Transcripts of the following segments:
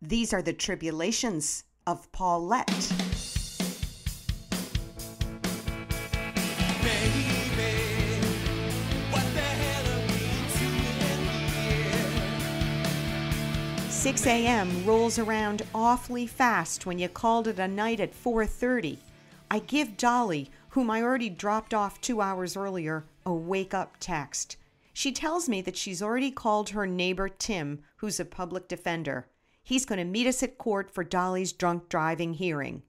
These are the tribulations of Paulette. Baby, what the hell are we doing here? 6 a.m. rolls around awfully fast when you called it a night at 4:30. I give Dolly, whom I already dropped off 2 hours earlier, a wake-up text. She tells me that she's already called her neighbor Tim, who's a public defender. He's going to meet us at court for Dolly's drunk driving hearing.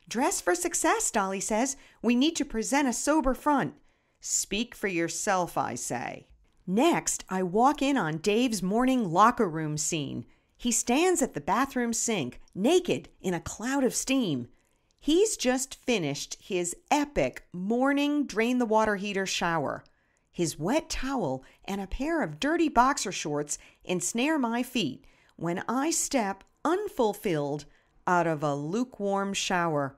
Dress for success, Dolly says. We need to present a sober front. Speak for yourself, I say. Next, I walk in on Dave's morning locker room scene. He stands at the bathroom sink, naked in a cloud of steam. He's just finished his epic morning drain-the-water heater shower. His wet towel and a pair of dirty boxer shorts ensnare my feet when I step unfulfilled out of a lukewarm shower.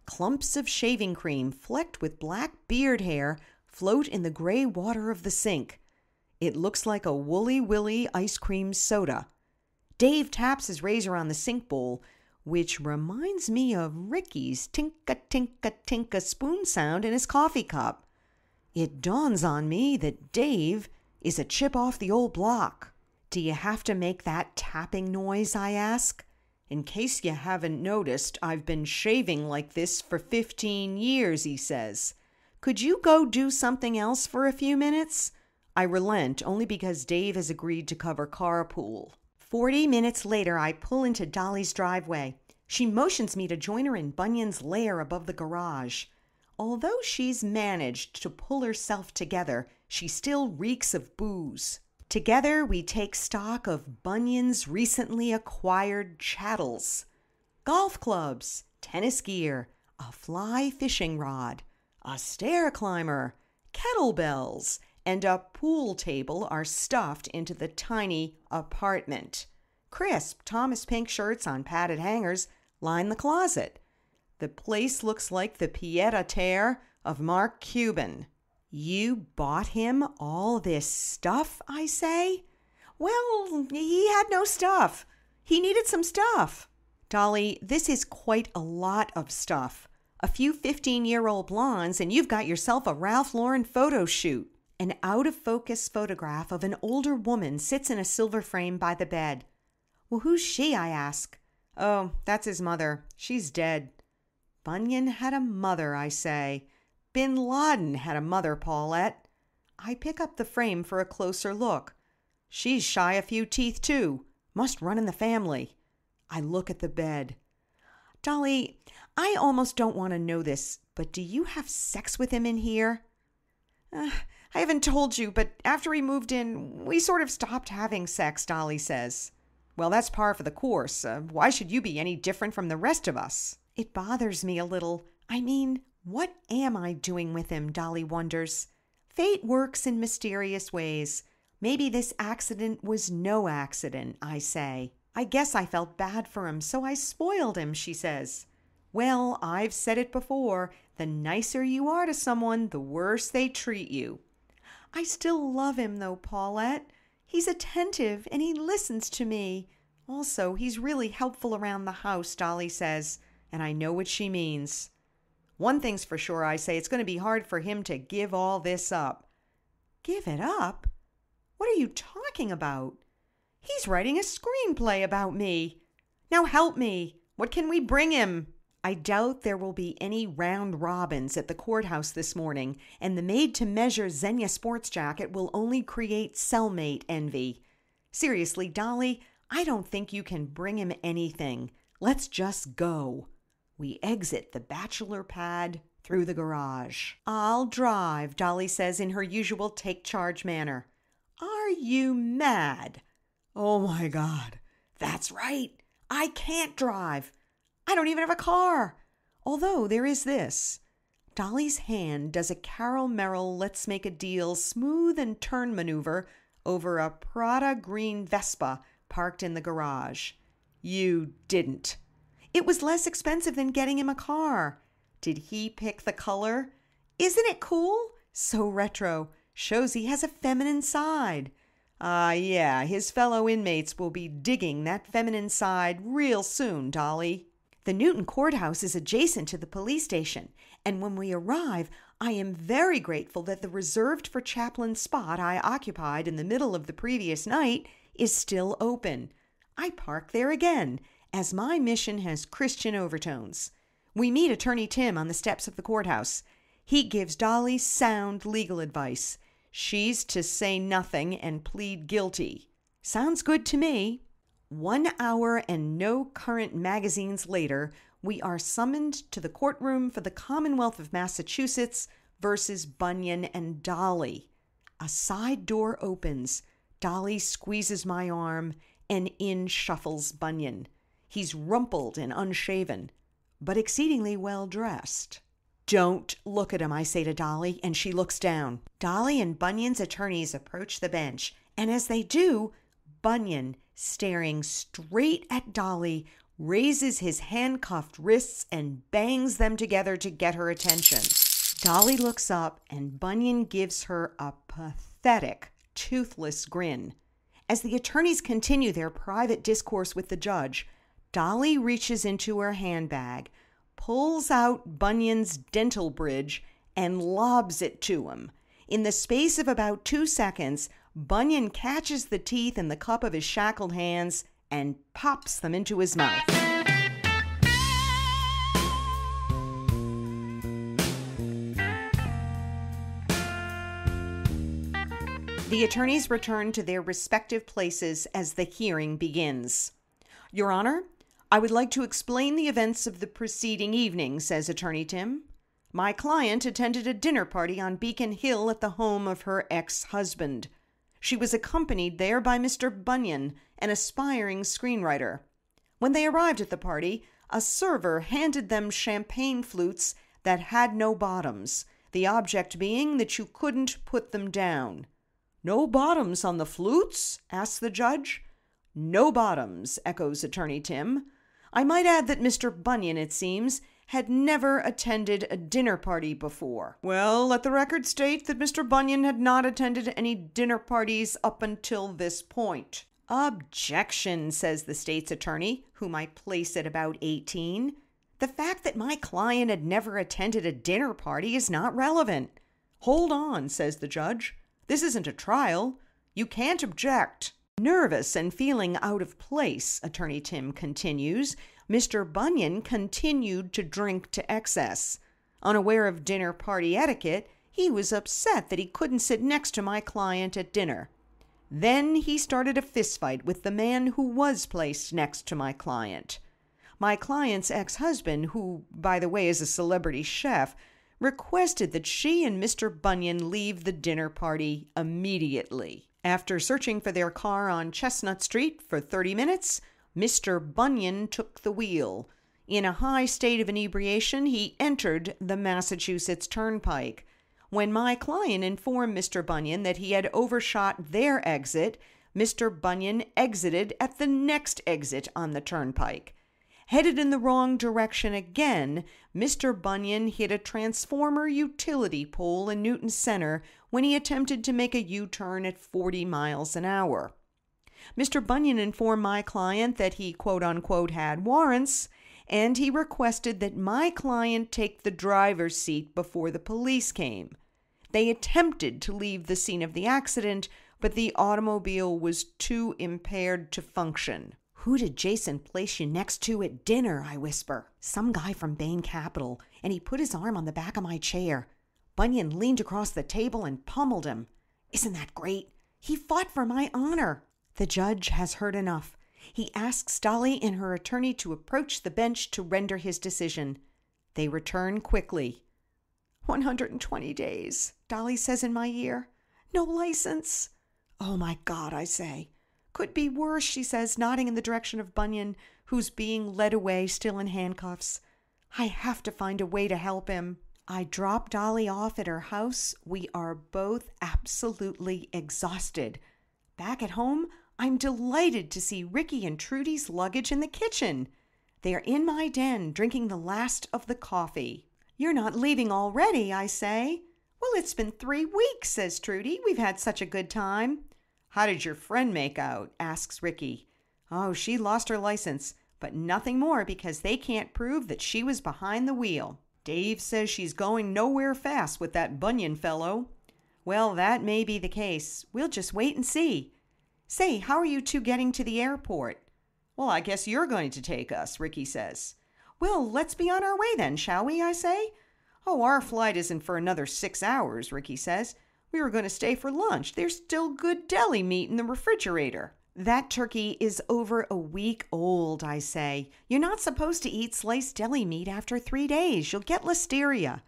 Clumps of shaving cream flecked with black beard hair float in the gray water of the sink. It looks like a Woolly Willy ice cream soda. Dave taps his razor on the sink bowl, which reminds me of Ricky's tinka-tinka-tinka spoon sound in his coffee cup. It dawns on me that Dave is a chip off the old block. Do you have to make that tapping noise, I ask? In case you haven't noticed, I've been shaving like this for 15 years, he says. Could you go do something else for a few minutes? I relent, only because Dave has agreed to cover carpool. 40 minutes later, I pull into Dolly's driveway. She motions me to join her in Bunyan's lair above the garage. Although she's managed to pull herself together, she still reeks of booze. Together, we take stock of Bunyan's recently acquired chattels. Golf clubs, tennis gear, a fly fishing rod, a stair climber, kettlebells, and a pool table are stuffed into the tiny apartment. Crisp Thomas Pink shirts on padded hangers line the closet. The place looks like the pied-à-terre of Mark Cuban. You bought him all this stuff, I say? Well, he had no stuff. He needed some stuff. Dolly, this is quite a lot of stuff. A few 15-year-old blondes, and you've got yourself a Ralph Lauren photo shoot. An out-of-focus photograph of an older woman sits in a silver frame by the bed. Well, who's she, I ask. Oh, that's his mother. She's dead. Bunyan had a mother, I say. Bin Laden had a mother, Paulette. I pick up the frame for a closer look. She's shy a few teeth, too. Must run in the family. I look at the bed. Dolly, I almost don't want to know this, but do you have sex with him in here? I haven't told you, but after he moved in, we sort of stopped having sex, Dolly says. Well, that's par for the course. Why should you be any different from the rest of us? It bothers me a little. I mean, what am I doing with him, Dolly wonders. Fate works in mysterious ways. Maybe this accident was no accident, I say. I guess I felt bad for him, so I spoiled him, she says. Well, I've said it before. The nicer you are to someone, the worse they treat you. I still love him, though, Paulette. He's attentive, and he listens to me. Also, he's really helpful around the house, Dolly says, and I know what she means. One thing's for sure, I say, it's going to be hard for him to give all this up. Give it up? What are you talking about? He's writing a screenplay about me. Now help me. What can we bring him? I doubt there will be any round robins at the courthouse this morning, and the made-to-measure Xenia sports jacket will only create cellmate envy. Seriously, Dolly, I don't think you can bring him anything. Let's just go. We exit the bachelor pad through the garage. I'll drive, Dolly says in her usual take-charge manner. Are you mad? Oh, my God. That's right. I can't drive. I don't even have a car. Although there is this. Dolly's hand does a Carol Merrill let's make a deal smooth and turn maneuver over a Prada green Vespa parked in the garage. You didn't. It was less expensive than getting him a car. Did he pick the color? Isn't it cool? So retro. Shows he has a feminine side. Yeah, his fellow inmates will be digging that feminine side real soon, Dolly. The Newton Courthouse is adjacent to the police station, and when we arrive, I am very grateful that the reserved for chaplain spot I occupied in the middle of the previous night is still open. I park there again, as my mission has Christian overtones. We meet Attorney Tim on the steps of the courthouse. He gives Dolly sound legal advice. She's to say nothing and plead guilty. Sounds good to me. 1 hour and no current magazines later, we are summoned to the courtroom for the Commonwealth of Massachusetts versus Bunyan and Dolly. A side door opens. Dolly squeezes my arm, and in shuffles Bunyan. He's rumpled and unshaven, but exceedingly well dressed. Don't look at him, I say to Dolly, and she looks down. Dolly and Bunyan's attorneys approach the bench, and as they do, Bunyan, staring straight at Dolly, raises his handcuffed wrists and bangs them together to get her attention. Dolly looks up, and Bunyan gives her a pathetic, toothless grin. As the attorneys continue their private discourse with the judge, Dolly reaches into her handbag, pulls out Bunyan's dental bridge, and lobs it to him. In the space of about 2 seconds, Bunyan catches the teeth in the cup of his shackled hands and pops them into his mouth. The attorneys return to their respective places as the hearing begins. Your Honor, I would like to explain the events of the preceding evening, says Attorney Tim. My client attended a dinner party on Beacon Hill at the home of her ex-husband. She was accompanied there by Mr. Bunyan, an aspiring screenwriter. When they arrived at the party, a server handed them champagne flutes that had no bottoms, the object being that you couldn't put them down. No bottoms on the flutes? Asked the judge. No bottoms, echoes Attorney Tim. I might add that Mr. Bunyan, it seems, had never attended a dinner party before. Well, let the record state that Mr. Bunyan had not attended any dinner parties up until this point. Objection, says the state's attorney, whom I place at about 18. The fact that my client had never attended a dinner party is not relevant. Hold on, says the judge. This isn't a trial. You can't object. Nervous and feeling out of place, Attorney Tim continues, Mr. Bunyan continued to drink to excess. Unaware of dinner party etiquette, he was upset that he couldn't sit next to my client at dinner. Then he started a fistfight with the man who was placed next to my client. My client's ex-husband, who, by the way, is a celebrity chef, requested that she and Mr. Bunyan leave the dinner party immediately. After searching for their car on Chestnut Street for 30 minutes, Mr. Bunyan took the wheel. In a high state of inebriation, he entered the Massachusetts Turnpike. When my client informed Mr. Bunyan that he had overshot their exit, Mr. Bunyan exited at the next exit on the turnpike. Headed in the wrong direction again, Mr. Bunyan hit a transformer utility pole in Newton Center when he attempted to make a U-turn at 40 miles an hour. Mr. Bunyan informed my client that he quote-unquote had warrants, and he requested that my client take the driver's seat before the police came. They attempted to leave the scene of the accident, but the automobile was too impaired to function. Who did Jason place you next to at dinner? I whisper. Some guy from Bain Capital, and he put his arm on the back of my chair. Bunyan leaned across the table and pummeled him. Isn't that great? He fought for my honor. The judge has heard enough. He asks Dolly and her attorney to approach the bench to render his decision. They return quickly. 120 days, Dolly says in my ear. No license. Oh my God, I say. Could be worse, she says, nodding in the direction of Bunyan, who's being led away, still in handcuffs. I have to find a way to help him. I drop Dolly off at her house. We are both absolutely exhausted. Back at home, I'm delighted to see Ricky and Trudy's luggage in the kitchen. They are in my den, drinking the last of the coffee. You're not leaving already, I say. Well, it's been 3 weeks, says Trudy. We've had such a good time. How did your friend make out? Asks Ricky. Oh, she lost her license, but nothing more because they can't prove that she was behind the wheel. Dave says she's going nowhere fast with that Bunyan fellow. Well, that may be the case. We'll just wait and see. Say, how are you two getting to the airport? Well, I guess you're going to take us, Ricky says. Well, let's be on our way then, shall we, I say? Oh, our flight isn't for another 6 hours, Ricky says. We were going to stay for lunch. There's still good deli meat in the refrigerator. That turkey is over a week old, I say. You're not supposed to eat sliced deli meat after 3 days. You'll get listeria.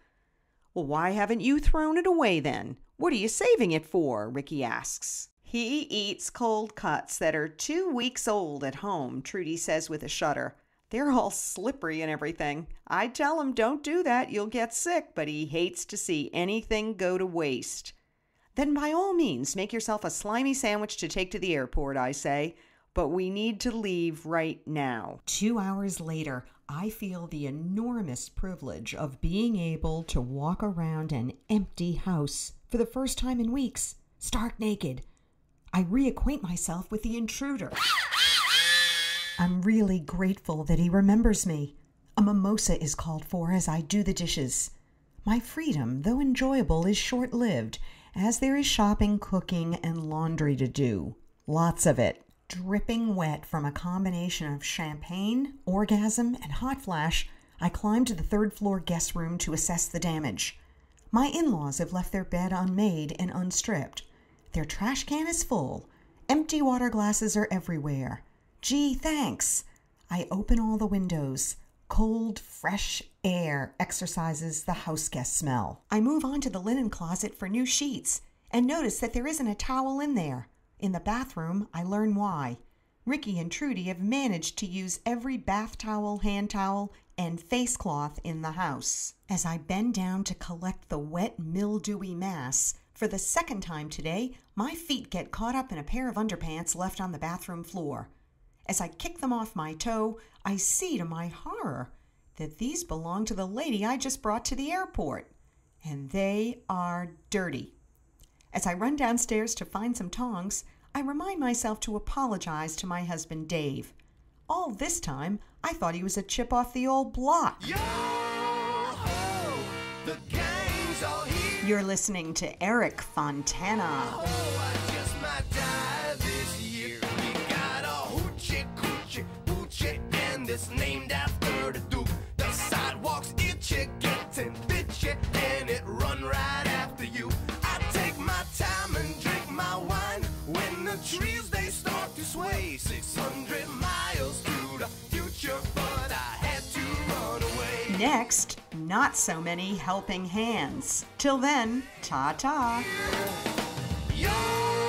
Well, why haven't you thrown it away then? What are you saving it for? Ricky asks. He eats cold cuts that are 2 weeks old at home, Trudy says with a shudder. They're all slippery and everything. I tell him don't do that, you'll get sick, but he hates to see anything go to waste. Then by all means, make yourself a slimy sandwich to take to the airport, I say. But we need to leave right now. 2 hours later, I feel the enormous privilege of being able to walk around an empty house for the first time in weeks, stark naked. I reacquaint myself with the intruder. I'm really grateful that he remembers me. A mimosa is called for as I do the dishes. My freedom, though enjoyable, is short-lived, as there is shopping, cooking, and laundry to do. Lots of it. Dripping wet from a combination of champagne, orgasm, and hot flash, I climb to the third-floor guest room to assess the damage. My in-laws have left their bed unmade and unstripped. Their trash can is full. Empty water glasses are everywhere. Gee, thanks. I open all the windows. Cold, fresh air exorcises the house guest smell. I move on to the linen closet for new sheets and notice that there isn't a towel in there. In the bathroom, I learn why. Ricky and Trudy have managed to use every bath towel, hand towel, and face cloth in the house. As I bend down to collect the wet, mildewy mass, for the second time today, my feet get caught up in a pair of underpants left on the bathroom floor. As I kick them off my toe, I see to my horror that these belong to the lady I just brought to the airport, and they are dirty. As I run downstairs to find some tongs, I remind myself to apologize to my husband Dave. All this time, I thought he was a chip off the old block. Yo-ho, the gang's all here. You're listening to Eric Fontana. Oh, I just might die this year. We got a hoochie coochie hoochie, and it's named after the Duke. The sidewalks itchy, getting bitchy, and it run right after you. I take my time and drink my wine when the trees they start to sway. 600 miles to the future, but I had to run away. Next, not so many helping hands. Till then, ta-ta. Yo!